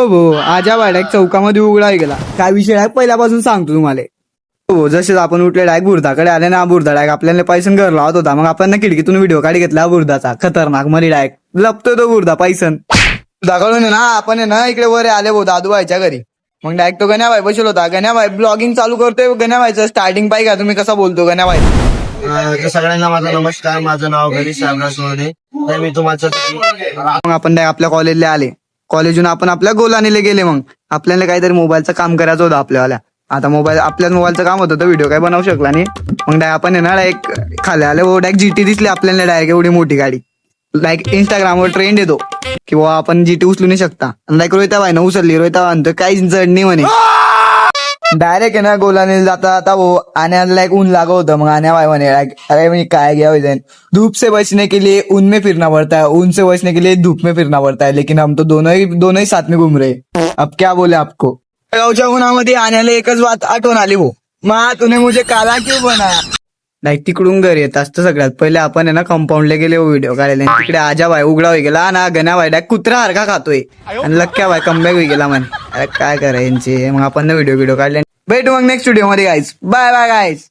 हो आजा डायरेक्ट चौकामध्ये उघडा गेला. काय विषय आहे पहिल्यापासून सांगतो तुम्हाला. हो जसेच आपण उठले डायरेक्ट बुरदाकडे आले ना, बुरदा डायरेक्ट आपल्याला पैसन घर लावत होता. मग आपण खिडकीतून व्हिडिओ काढी घेतला बुरदाचा, खतरनाक मध्ये डायरेक्ट लपतोय तो बुरदा पैसन. बुरदाकडून आहे ना आपण आहे ना इकडे वर आले भाऊ दादूबाईच्या घरी. मग डायरेक्ट तो गण्याबाई बसलो होता. गण्याबाई ब्लॉगिंग चालू करतोय. गण्याबाईचं स्टार्टिंग पाहिजे का तुम्ही कसा बोलतो गण्याबाई. सगळ्यांना माझा नमस्कार. माझं नाव गणेश साहेबराव सोहने. मी तुम्हाला मग आपण आपल्या कॉलेजला आले. कॉलेजून आपण आपल्या गोलानीला गेले. मग आपल्याला काहीतरी मोबाईलचं काम करायचं होतं आपल्याला. आता आपल्याच मोबाईलचं काम होतं तर व्हिडिओ काय बनवू शकला नाही. मग आपण आहे ना डायरेक्ट खाली आले. डायरेक्ट जीटी दिसली आपल्याला डायरेक्ट एवढी मोठी गाडी. लाईक इंस्टाग्रामवर ट्रेंड येतो की बाबा आपण जीटी उचलू नाही शकता. लाईक रोहिताबाई ना उचलली. रोहिताबाई तर काहीच जड नाही म्हणे. डायरेक्ट आहे ना गोलानीला जाता जाता वो आण्याला लाईक ऊन लागत होतं. मग आण्या बाय म्हणे अरे मी काय गया धूप से बचने के लिए ऊन में फिरना पड़ता है, ऊन से बचने के लिए धूप में फिरना पड़ता है, लेकिन हम तो दोनों ही साथ में घूम रहे. अब क्या बोले आपको. गावच्या उन्हामध्ये आण्याला एकच बात आठवण आली हो, मा तूने मुझे काला क्यों बनाया. लाईक तिकडून घरी येत असतं सगळ्यात पहिले आपण आहे ना कंपाऊंडला गेले व्हिडिओ काढायला. तिकडे आजाबाई उघडा होई गेला ना, गण्याबाई डायरेक्ट कुत्रा हरका खातोय आणि लक्क्याबाई कमबॅक होई गेला म्हणे. अरे काय करायचे. मग आपण व्हिडिओ काढले. भेटू मग नेक्स्ट व्हिडिओ मध्ये गाईज. Bye bye guys.